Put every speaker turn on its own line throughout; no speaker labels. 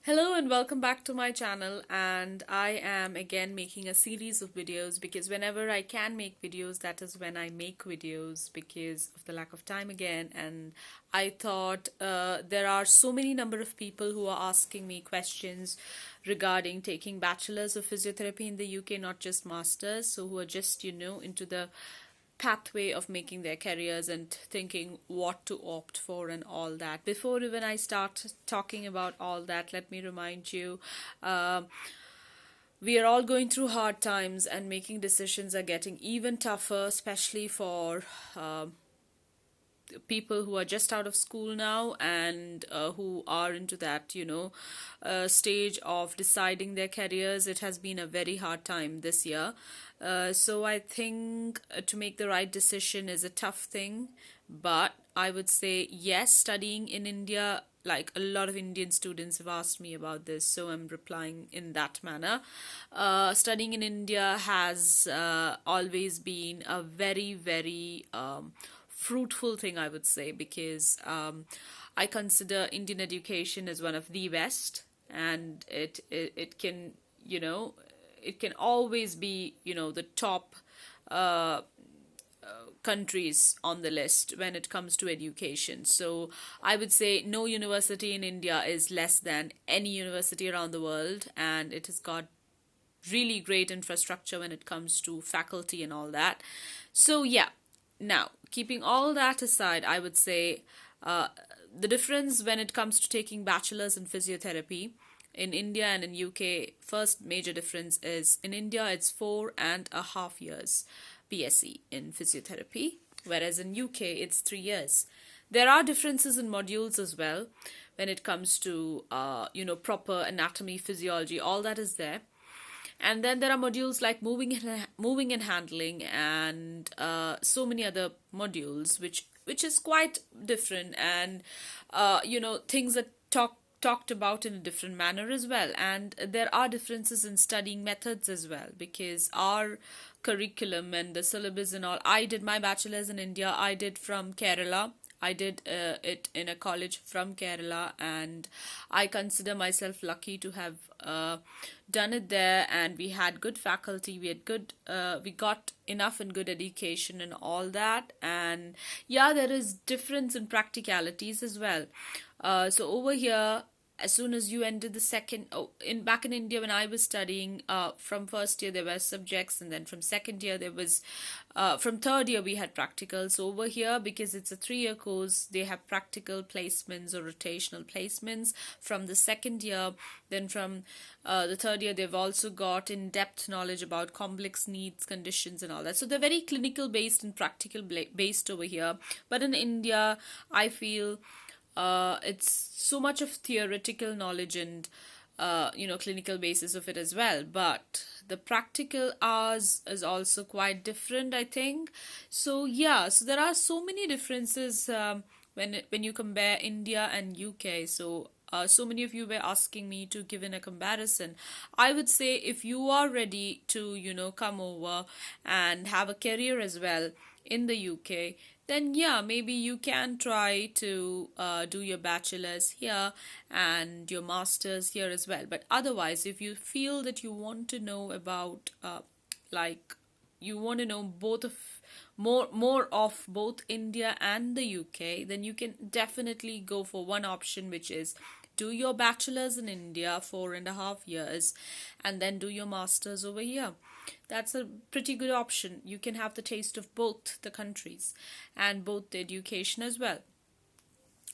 Hello and welcome back to my channel, and I am again making a series of videos because whenever I can make videos, that is when I make videos because of the lack of time again. And I thought there are so many number of people who are asking me questions regarding taking bachelors of physiotherapy in the UK, not just masters, so who are just into the pathway of making their careers and thinking what to opt for and all that. Before even I start talking about all that, let me remind you, um, we are all going through hard times and making decisions are getting even tougher, especially for people who are just out of school now and who are into that stage of deciding their careers. It has been a very hard time this year, so I think to make the right decision is a tough thing, but I would say yes, studying in India, like a lot of Indian students have asked me about this, so I'm replying in that manner. Studying in India has always been a very, very fruitful thing, I would say, because I consider Indian education as one of the best, and it can it can always be the top uh, countries on the list when it comes to education. So I would say no university in India is less than any university around the world, and it has got really great infrastructure when it comes to faculty and all that. So yeah, now keeping all that aside, I would say uh, the difference when it comes to taking bachelor's in physiotherapy in India and in UK, first major difference is in India it's 4.5 years BSc in physiotherapy, whereas in UK it's 3 years. There are differences in modules as well when it comes to proper anatomy, physiology, all that is there. And then there are modules like moving and handling, and so many other modules which is quite different, and things that talked about in a different manner as well. And there are differences in studying methods as well, because our curriculum and the syllabus and all, I did my bachelor's in India, I did from Kerala. I did it in a college from Kerala, and I consider myself lucky to have done it there. And we had good faculty, we got enough and good education and all that. And yeah, there is difference in practicalities as well. So over here, as soon as you ended the second, in back in India when I was studying, from first year there were subjects, and then from second year there was, from third year we had practicals. So over here, because it's a 3 year course, they have practical placements or rotational placements from the second year. Then from the third year they've also got in-depth knowledge about complex needs, conditions and all that. So they're very clinical based and practical based over here. But in India, I feel it's so much of theoretical knowledge and clinical basis of it as well, but the practical hours is also quite different, I think. So yeah, so there are so many differences when you compare India and UK. So so many of you were asking me to give in a comparison. I would say if you are ready to come over and have a career as well in the UK, then yeah, maybe you can try to do your bachelor's here and your master's here as well. But otherwise, if you feel that you want to know about like you want to know both of more of both India and the UK, then you can definitely go for one option, which is do your bachelor's in India, 4.5 years, and then do your master's over here. That's a pretty good option. You can have the taste of both the countries and both the education as well,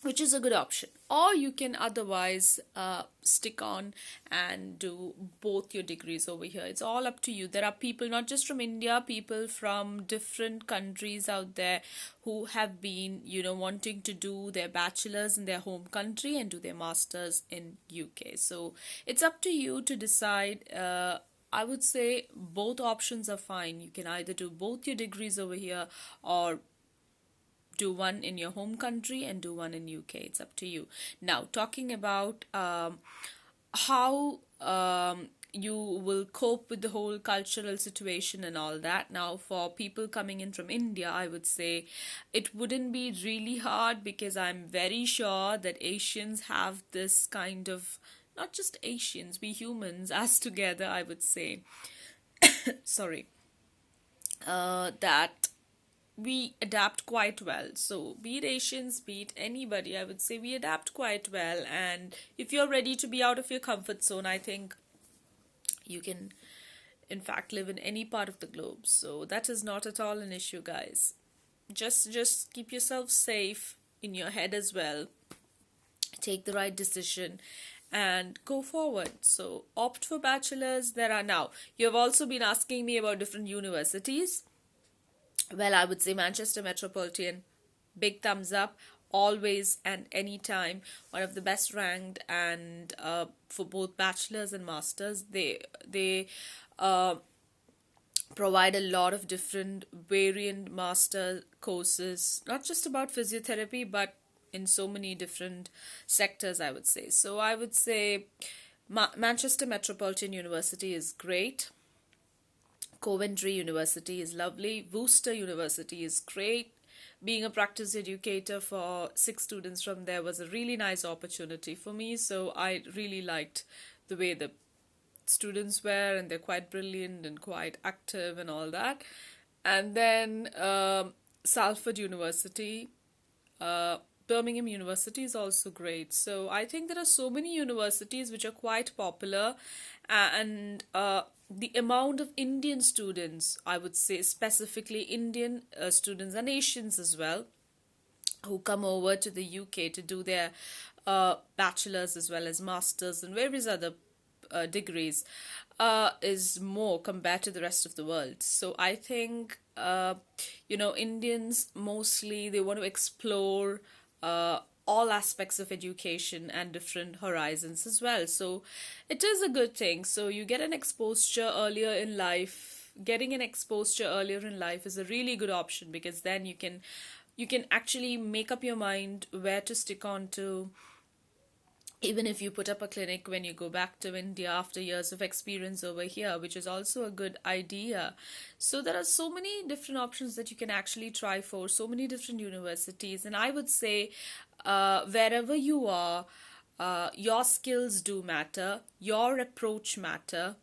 which is a good option. Or you can otherwise stick on and do both your degrees over here. It's all up to you. There are people not just from India, people from different countries out there who have been wanting to do their bachelor's in their home country and do their masters in UK. So it's up to you to decide. I would say both options are fine. You can either do both your degrees over here, or do one in your home country and do one in UK. It's up to you. Now, talking about how you will cope with the whole cultural situation and all that. Now, for people coming in from India, I would say it wouldn't be really hard, because I'm very sure that Asians have this kind of not just Asians, we humans as together, I would say, sorry, that we adapt quite well. So, be it Asians, be it anybody, I would say we adapt quite well. And if you're ready to be out of your comfort zone, I think you can, in fact, live in any part of the globe. So, that is not at all an issue, guys. Just keep yourself safe in your head as well. Take the right decision and go forward. So, opt for bachelors. There are now. You have also been asking me about different universities. Well, I would say Manchester Metropolitan, big thumbs up, always and anytime, one of the best ranked, and for both bachelors and masters, they provide a lot of different variant master courses, not just about physiotherapy, but in so many different sectors, I would say. So I would say Manchester Metropolitan University is great. Coventry University is lovely. Worcester University is great. Being a practice educator for 6 students from there was a really nice opportunity for me. So I really liked the way the students were, and they're quite brilliant and quite active and all that. And then Salford University, Birmingham University is also great. So I think there are so many universities which are quite popular, and the amount of Indian students, I would say specifically Indian students and Asians as well, who come over to the UK to do their bachelor's as well as master's and various other degrees, is more compared to the rest of the world. So I think, Indians mostly, they want to explore all aspects of education and different horizons as well. So it is a good thing. So you get an exposure earlier in life. Getting an exposure earlier in life is a really good option, because then you can actually make up your mind where to stick on to, even if you put up a clinic when you go back to India after years of experience over here, which is also a good idea. So there are so many different options that you can actually try for, so many different universities. And I would say, wherever you are, your skills do matter, your approach matter.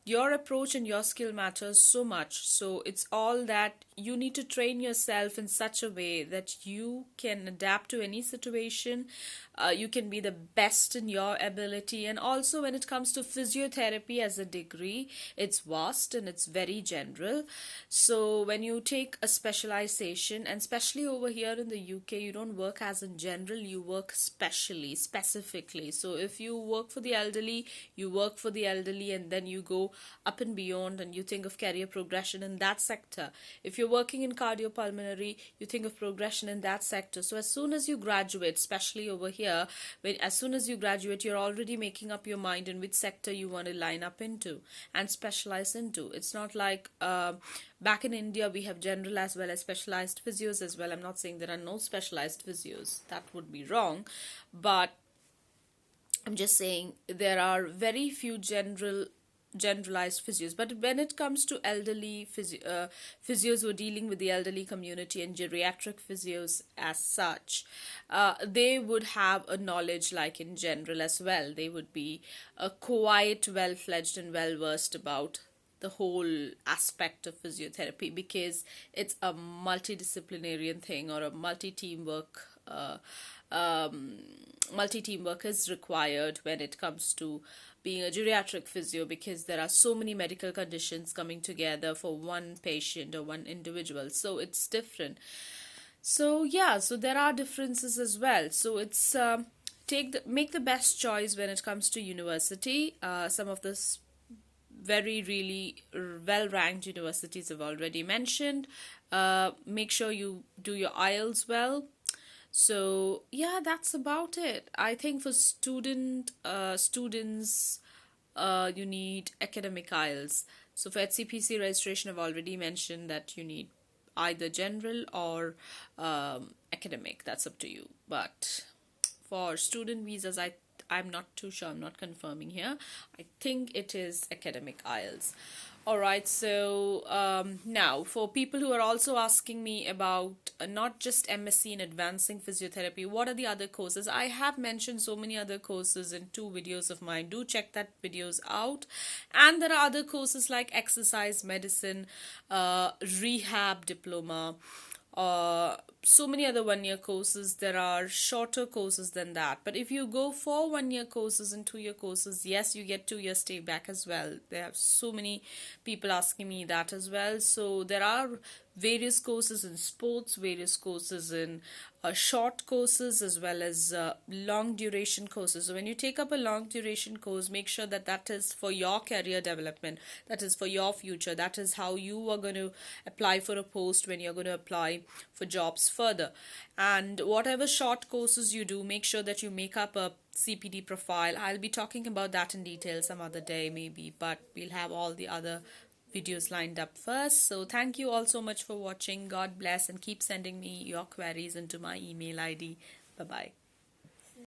Your approach and your skill matters so much. So it's all that you need to train yourself in such a way that you can adapt to any situation. You can be the best in your ability. And also, when it comes to physiotherapy as a degree, it's vast and it's very general. So when you take a specialization, and especially over here in the UK, you don't work as in general, you work specifically. So if you work for the elderly, you work for the elderly, and then you go up and beyond, and you think of career progression in that sector. If you're working in cardiopulmonary, you think of progression in that sector. So as soon as you graduate, especially over here, as soon as you graduate, you're already making up your mind in which sector you want to line up into and specialize into. It's not like back in India, we have general as well as specialized physios as well. I'm not saying there are no specialized physios. That would be wrong. But I'm just saying there are very few generalized physios. But when it comes to elderly physios who are dealing with the elderly community, and geriatric physios as such, they would have a knowledge like in general as well. They would be quite well-fledged and well-versed about the whole aspect of physiotherapy, because it's a multidisciplinary thing, or a multi-teamwork multi-teamwork is required when it comes to being a geriatric physio, because there are so many medical conditions coming together for one patient or one individual. So it's different. So yeah, so there are differences as well. So it's make the best choice when it comes to university. Some of the very really well-ranked universities I've already mentioned. Make sure you do your IELTS well. So yeah, that's about it. I think for students, you need academic IELTS. So for HCPC registration, I've already mentioned that you need either general or academic. That's up to you. But for student visas, I'm not too sure. I'm not confirming here. I think it is academic IELTS. All right, so now for people who are also asking me about not just MSc in advancing physiotherapy, what are the other courses? I have mentioned so many other courses in two videos of mine. Do check that videos out. And there are other courses like exercise medicine, rehab diploma, so many other 1 year courses. There are shorter courses than that, but if you go for 1 year courses and 2 year courses, yes, you get 2 year stay back as well. There are so many people asking me that as well. So there are various courses in sports, various courses in short courses, as well as long duration courses. So when you take up a long duration course, make sure that that is for your career development, that is for your future, that is how you are going to apply for a post when you're going to apply for jobs further. And whatever short courses you do, make sure that you make up a CPD profile. I'll be talking about that in detail some other day maybe, but we'll have all the other videos lined up first. So thank you all so much for watching. God bless, and keep sending me your queries into my email ID. Bye bye.